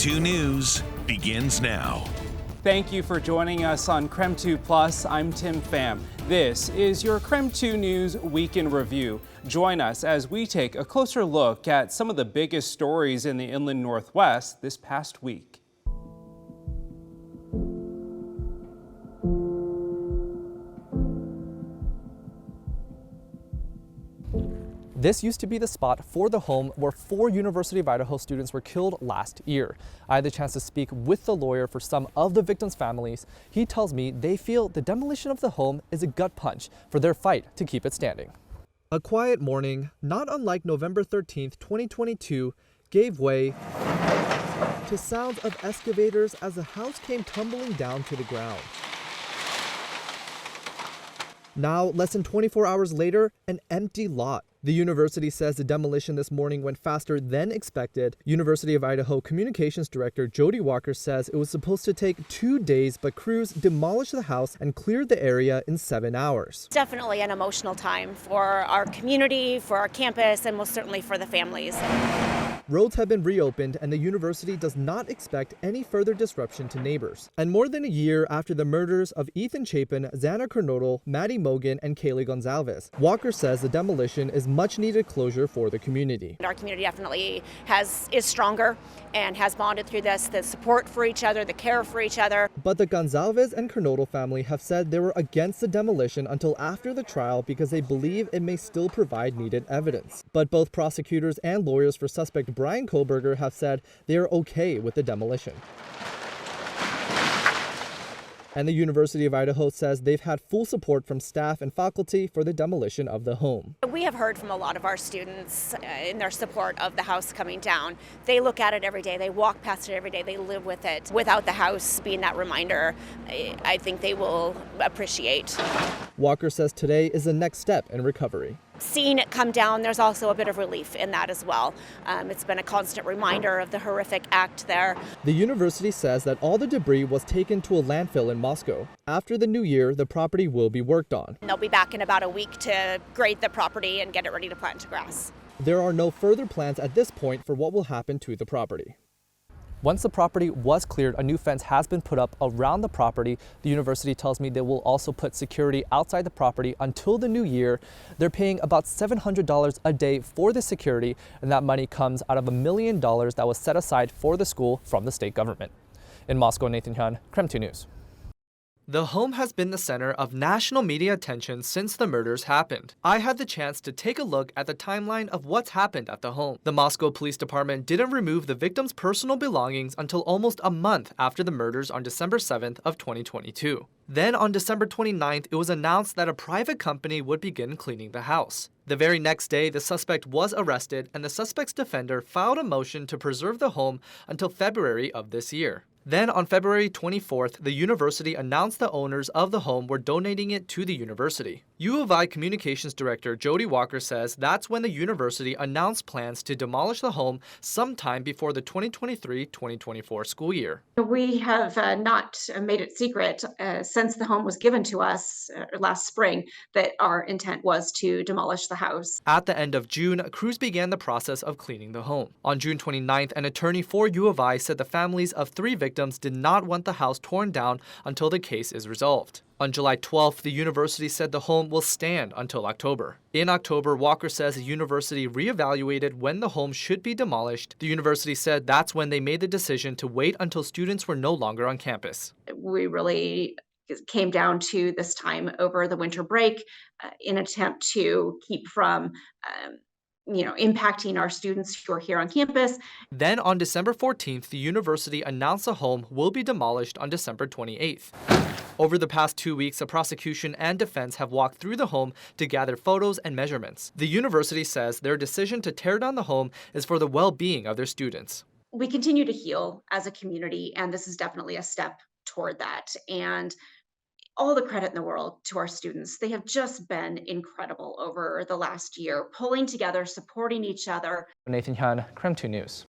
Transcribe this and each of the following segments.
KREM 2 News begins now. Thank you for joining us on KREM 2 Plus. I'm Tim Pham. This is your KREM 2 News Week in Review. Join us as we take a closer look at some of the biggest stories in the Inland Northwest this past week. This used to be the spot for the home where 4 University of Idaho students were killed last year. I had the chance to speak with the lawyer for some of the victims' families. He tells me they feel the demolition of the home is a gut punch for their fight to keep it standing. A quiet morning, not unlike November 13th, 2022, gave way to sounds of excavators as the house came tumbling down to the ground. Now, less than 24 hours later, an empty lot. The university says the demolition this morning went faster than expected. University of Idaho Communications Director Jody Walker says it was supposed to take 2 days, but crews demolished the house and cleared the area in 7 hours. Definitely an emotional time for our community, for our campus, and most certainly for the families. Roads have been reopened and the university does not expect any further disruption to neighbors. And more than a year after the murders of Ethan Chapin, Xana Kernodle, Maddie Mogan, and Kaylee Gonzalez, Walker says the demolition is much needed closure for the community. Our community definitely is stronger and has bonded through this, the support for each other, the care for each other. But the Gonzalez and Kernodle family have said they were against the demolition until after the trial because they believe it may still provide needed evidence. But both prosecutors and lawyers for suspect Brian Kohlberger have said they are okay with the demolition. And the University of Idaho says they've had full support from staff and faculty for the demolition of the home. We have heard from a lot of our students in their support of the house coming down. They look at it every day, they walk past it every day, they live with it. Without the house being that reminder, I think they will appreciate. Walker says today is the next step in recovery. Seeing it come down, there's also a bit of relief in that as well. It's been a constant reminder of the horrific act there. The university says that all the debris was taken to a landfill in Moscow. After the new year, the property will be worked on. They'll be back in about a week to grade the property and get it ready to plant into grass. There are no further plans at this point for what will happen to the property. Once the property was cleared, a new fence has been put up around the property. The university tells me they will also put security outside the property until the new year. They're paying about $700 a day for the security, and that money comes out of $1 million that was set aside for the school from the state government. In Moscow, Nathan Hyun, KREM 2 News. The home has been the center of national media attention since the murders happened. I had the chance to take a look at the timeline of what's happened at the home. The Moscow Police Department didn't remove the victim's personal belongings until almost a month after the murders on December 7th of 2022. Then on December 29th, it was announced that a private company would begin cleaning the house. The very next day, the suspect was arrested and the suspect's defender filed a motion to preserve the home until February of this year. Then on February 24th, the university announced the owners of the home were donating it to the university. U of I Communications Director Jody Walker says that's when the university announced plans to demolish the home sometime before the 2023-2024 school year. We have not made it secret since the home was given to us last spring that our intent was to demolish the house. At the end of June, crews began the process of cleaning the home. On June 29th, an attorney for U of I said the families of 3 victims did not want the house torn down until the case is resolved. On July 12th, the university said the home will stand until October. In October, Walker says the university reevaluated when the home should be demolished. The university said that's when they made the decision to wait until students were no longer on campus. We really came down to this time over the winter break in an attempt to keep from impacting our students who are here on campus. Then on December 14th, the university announced the home will be demolished on December 28th. Over the past 2 weeks, the prosecution and defense have walked through the home to gather photos and measurements. The university says their decision to tear down the home is for the well-being of their students. We continue to heal as a community, and this is definitely a step toward that. And all the credit in the world to our students. They have just been incredible over the last year, pulling together, supporting each other. Nathan Hyun, KREM 2 News.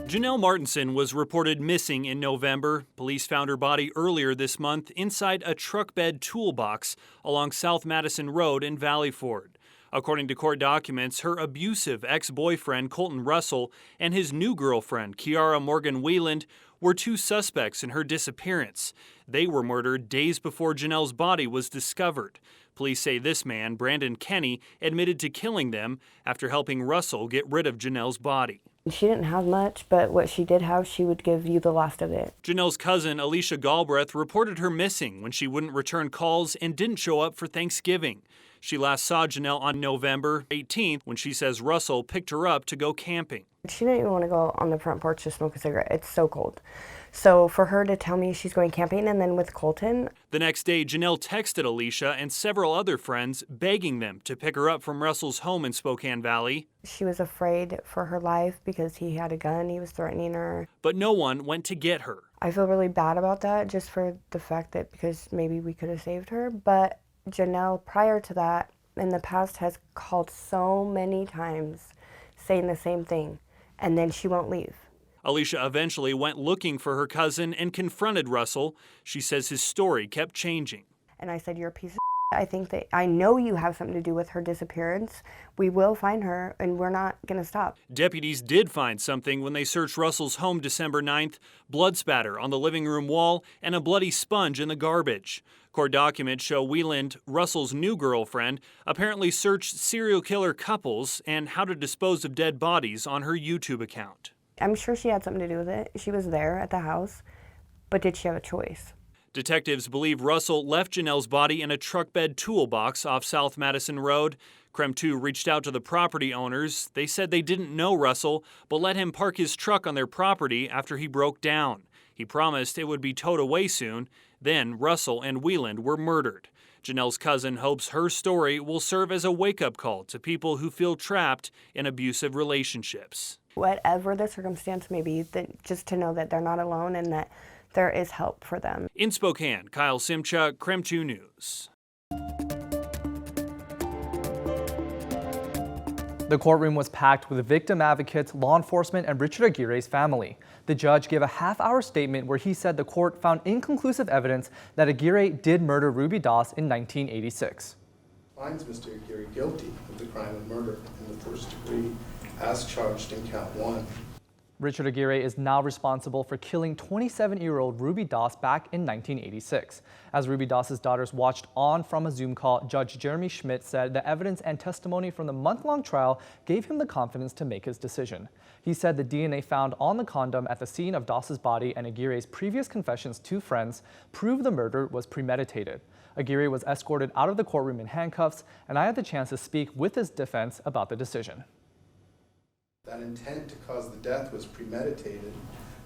Janelle Martinson was reported missing in November. Police found her body earlier this month inside a truck bed toolbox along South Madison Road in Valley Ford. According to court documents, her abusive ex-boyfriend Colton Russell and his new girlfriend Kiara Morgan Wieland were two suspects in her disappearance. They were murdered days before Janelle's body was discovered. Police say this man, Brandon Kenny, admitted to killing them after helping Russell get rid of Janelle's body. She didn't have much, but what she did have, she would give you the last of it. Janelle's cousin, Alicia Galbraith, reported her missing when she wouldn't return calls and didn't show up for Thanksgiving. She last saw Janelle on November 18th when she says Russell picked her up to go camping. She didn't even want to go on the front porch to smoke a cigarette. It's so cold. So for her to tell me she's going camping and then with Colton. The next day, Janelle texted Alicia and several other friends begging them to pick her up from Russell's home in Spokane Valley. She was afraid for her life because he had a gun. He was threatening her. But no one went to get her. I feel really bad about that just for the fact that because maybe we could have saved her. But Janelle, prior to that, in the past has called so many times saying the same thing, and then she won't leave. Alicia eventually went looking for her cousin and confronted Russell. She says his story kept changing. And I said, you're a piece of shit. I think that I know you have something to do with her disappearance. We will find her, and we're not going to stop. Deputies did find something when they searched Russell's home December 9th, blood spatter on the living room wall and a bloody sponge in the garbage. Court documents show Wieland, Russell's new girlfriend, apparently searched serial killer couples and how to dispose of dead bodies on her YouTube account. I'm sure she had something to do with it. She was there at the house, but did she have a choice? Detectives believe Russell left Janelle's body in a truck bed toolbox off South Madison Road. KREM 2 reached out to the property owners. They said they didn't know Russell, but let him park his truck on their property after he broke down. He promised it would be towed away soon. Then Russell and Wieland were murdered. Janelle's cousin hopes her story will serve as a wake-up call to people who feel trapped in abusive relationships. Whatever the circumstance may be, just to know that they're not alone and that there is help for them. In Spokane, Kyle Simchuk, KREM 2 News. The courtroom was packed with victim advocates, law enforcement, and Richard Aguirre's family. The judge gave a half-hour statement where he said the court found inconclusive evidence that Aguirre did murder Ruby Doss in 1986. Finds Mr. Aguirre guilty of the crime of murder in the first degree as charged in count 1. Richard Aguirre is now responsible for killing 27-year-old Ruby Doss back in 1986. As Ruby Doss's daughters watched on from a Zoom call, Judge Jeremy Schmidt said the evidence and testimony from the month-long trial gave him the confidence to make his decision. He said the DNA found on the condom at the scene of Doss's body and Aguirre's previous confessions to friends proved the murder was premeditated. Aguirre was escorted out of the courtroom in handcuffs, and I had the chance to speak with his defense about the decision. That intent to cause the death was premeditated,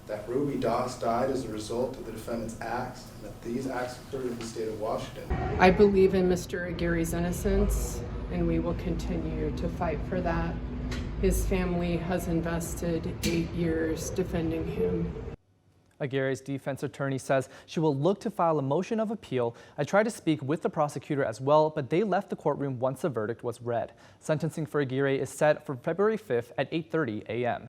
that Ruby Doss died as a result of the defendant's acts, and that these acts occurred in the state of Washington. I believe in Mr. Aguirre's innocence, and we will continue to fight for that. His family has invested 8 years defending him. Aguirre's defense attorney says she will look to file a motion of appeal. I tried to speak with the prosecutor as well, but they left the courtroom once the verdict was read. Sentencing for Aguirre is set for February 5th at 8:30 a.m.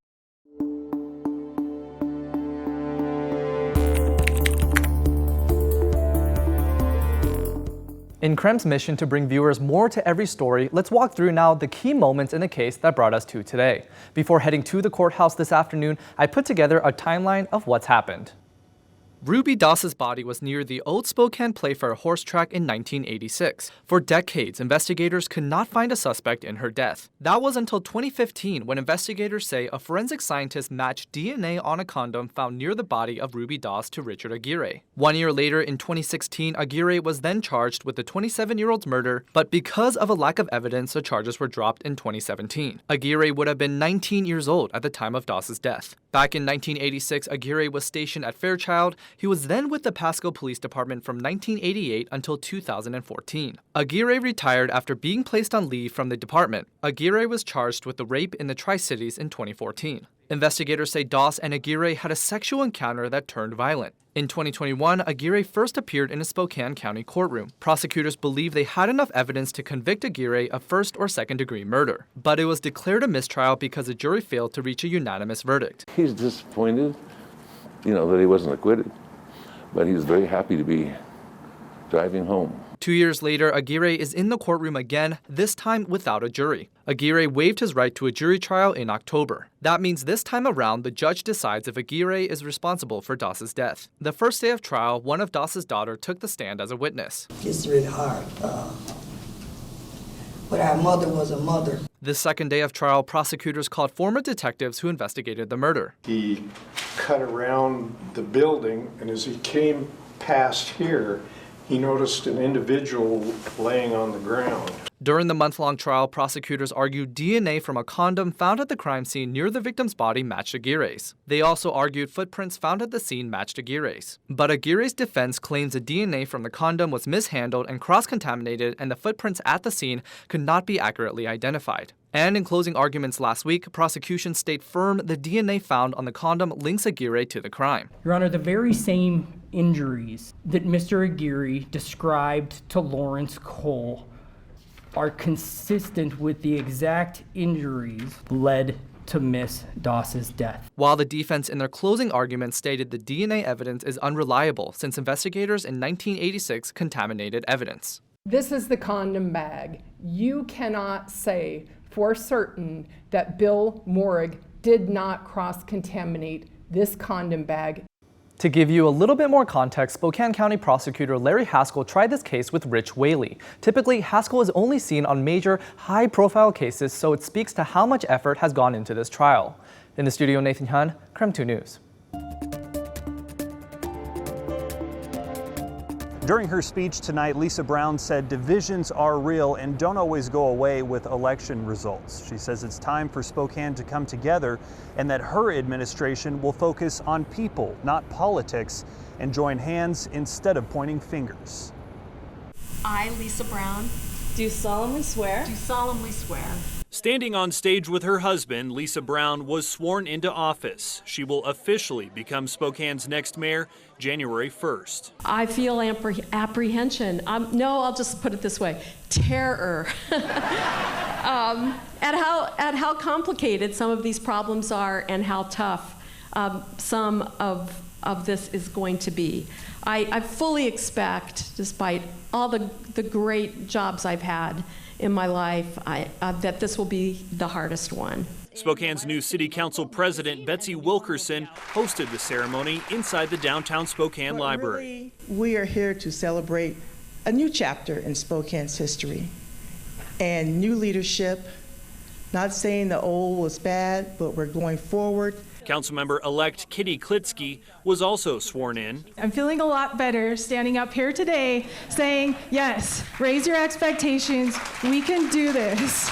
In KREM's mission to bring viewers more to every story, let's walk through now the key moments in the case that brought us to today. Before heading to the courthouse this afternoon, I put together a timeline of what's happened. Ruby Doss's body was near the old Spokane Playfair horse track in 1986. For decades, investigators could not find a suspect in her death. That was until 2015 when investigators say a forensic scientist matched DNA on a condom found near the body of Ruby Doss to Richard Aguirre. 1 year later, in 2016, Aguirre was then charged with the 27-year-old's murder, but because of a lack of evidence, the charges were dropped in 2017. Aguirre would have been 19 years old at the time of Doss's death. Back in 1986, Aguirre was stationed at Fairchild. He was then with the Pasco Police Department from 1988 until 2014. Aguirre retired after being placed on leave from the department. Aguirre was charged with the rape in the Tri-Cities in 2014. Investigators say Doss and Aguirre had a sexual encounter that turned violent. In 2021, Aguirre first appeared in a Spokane County courtroom. Prosecutors believe they had enough evidence to convict Aguirre of first or second-degree murder. But it was declared a mistrial because the jury failed to reach a unanimous verdict. He's disappointed, that he wasn't acquitted, but he was very happy to be driving home. 2 years later, Aguirre is in the courtroom again, this time without a jury. Aguirre waived his right to a jury trial in October. That means this time around, the judge decides if Aguirre is responsible for Das's death. The first day of trial, one of Das's daughter took the stand as a witness. It's really hard. But our mother was a mother. The second day of trial, prosecutors called former detectives who investigated the murder. He cut around the building, and as he came past here, he noticed an individual laying on the ground. During the month-long trial, prosecutors argued DNA from a condom found at the crime scene near the victim's body matched Aguirre's. They also argued footprints found at the scene matched Aguirre's. But Aguirre's defense claims the DNA from the condom was mishandled and cross-contaminated, and the footprints at the scene could not be accurately identified. And in closing arguments last week, prosecution stayed firm the DNA found on the condom links Aguirre to the crime. Your Honor, the very same injuries that Mr. Aguirre described to Lawrence Cole are consistent with the exact injuries led to Miss Das's death. While the defense in their closing arguments stated the DNA evidence is unreliable since investigators in 1986 contaminated evidence. This is the condom bag. You cannot say for certain that Bill Morrig did not cross-contaminate this condom bag. To give you a little bit more context, Spokane County Prosecutor Larry Haskell tried this case with Rich Whaley. Typically, Haskell is only seen on major, high-profile cases, so it speaks to how much effort has gone into this trial. In the studio, Nathan Han, KREM 2 News. During her speech tonight, Lisa Brown said divisions are real and don't always go away with election results. She says it's time for Spokane to come together and that her administration will focus on people, not politics, and join hands instead of pointing fingers. I, Lisa Brown, do solemnly swear. Standing on stage with her husband, Lisa Brown was sworn into office. She will officially become Spokane's next mayor January 1st. I feel apprehension. No, I'll just put it this way: terror at how complicated some of these problems are and how tough some of this is going to be. I fully expect, despite all the great jobs I've had in my life, that this will be the hardest one. Spokane's new City Council President, Betsy Wilkerson, hosted the ceremony inside the downtown Spokane Library. Really, we are here to celebrate a new chapter in Spokane's history and new leadership. Not saying the old was bad, but we're going forward. Councilmember-elect Kitty Klitsky was also sworn in. I'm feeling a lot better standing up here today saying, yes, raise your expectations, we can do this.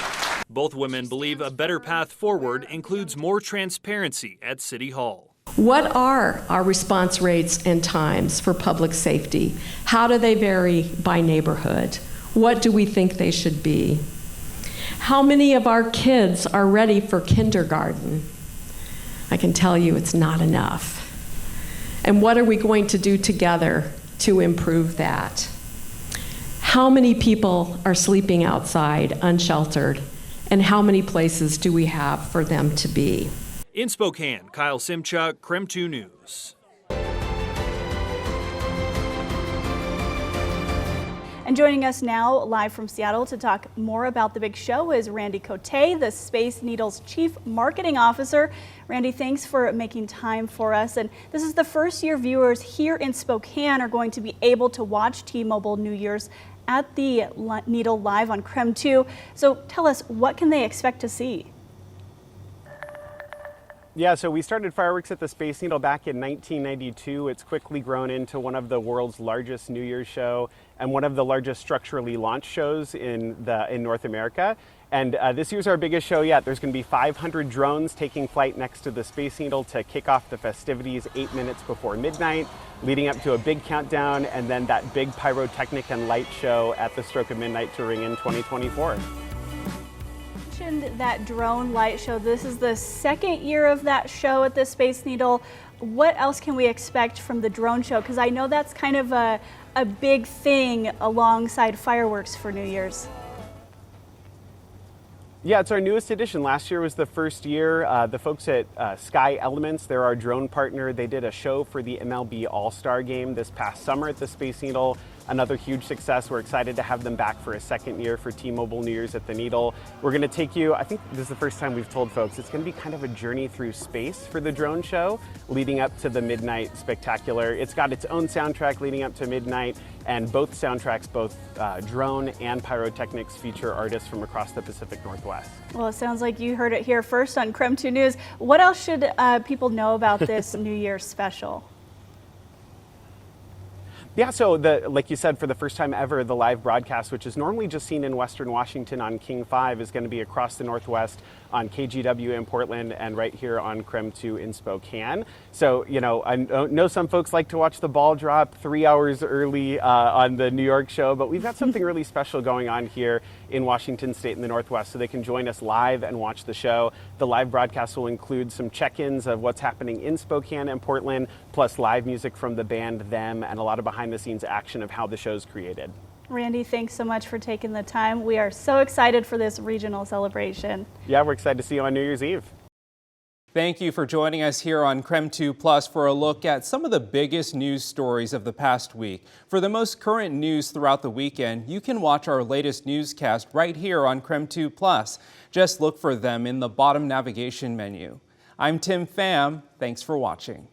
Both women believe a better path forward includes more transparency at City Hall. What are our response rates and times for public safety? How do they vary by neighborhood? What do we think they should be? How many of our kids are ready for kindergarten? I can tell you it's not enough. And what are we going to do together to improve that? How many people are sleeping outside unsheltered? And how many places do we have for them to be? In Spokane, Kyle Simchuk, KREM 2 News. And joining us now live from Seattle to talk more about the big show is Randy Cote, the Space Needle's Chief Marketing Officer. Randy, thanks for making time for us. And this is the first year viewers here in Spokane are going to be able to watch T-Mobile New Year's at the Needle live on KREM 2. So tell us, what can they expect to see? Yeah, so we started fireworks at the Space Needle back in 1992. It's quickly grown into one of the world's largest New Year's show and one of the largest structurally launched shows in North America. And this year's our biggest show yet. There's going to be 500 drones taking flight next to the Space Needle to kick off the festivities 8 minutes before midnight, leading up to a big countdown, and then that big pyrotechnic and light show at the stroke of midnight to ring in 2024. That drone light show. This is the second year of that show at the Space Needle. What else can we expect from the drone show? Because I know that's kind of a big thing alongside fireworks for New Year's. Yeah, it's our newest edition. Last year was the first year. The folks at Sky Elements, they're our drone partner. They did a show for the MLB All-Star game this past summer at the Space Needle. another huge success. We're excited to have them back for a second year for T-Mobile New Year's at the Needle. We're going to take you, I think this is the first time we've told folks, it's going to be kind of a journey through space for the drone show leading up to the Midnight Spectacular. It's got its own soundtrack leading up to midnight, and both soundtracks, both drone and pyrotechnics, feature artists from across the Pacific Northwest. Well, it sounds like you heard it here first on KREM 2 News. What else should people know about this New Year's special? Yeah, so like you said, for the first time ever, the live broadcast, which is normally just seen in Western Washington on King 5, is going to be across the Northwest on KGW in Portland and right here on KREM 2 in Spokane. So, you know, I know some folks like to watch the ball drop 3 hours early on the New York show, but we've got something really special going on here in Washington State in the Northwest, so they can join us live and watch the show. The live broadcast will include some check-ins of what's happening in Spokane and Portland, plus live music from the band Them, and a lot of behind-the-scenes action of how the show's created. Randy, thanks so much for taking the time. We are so excited for this regional celebration. Yeah, we're excited to see you on New Year's Eve. Thank you for joining us here on KREM 2 Plus for a look at some of the biggest news stories of the past week. For the most current news throughout the weekend, you can watch our latest newscast right here on KREM 2 Plus. Just look for them in the bottom navigation menu. I'm Tim Pham. Thanks for watching.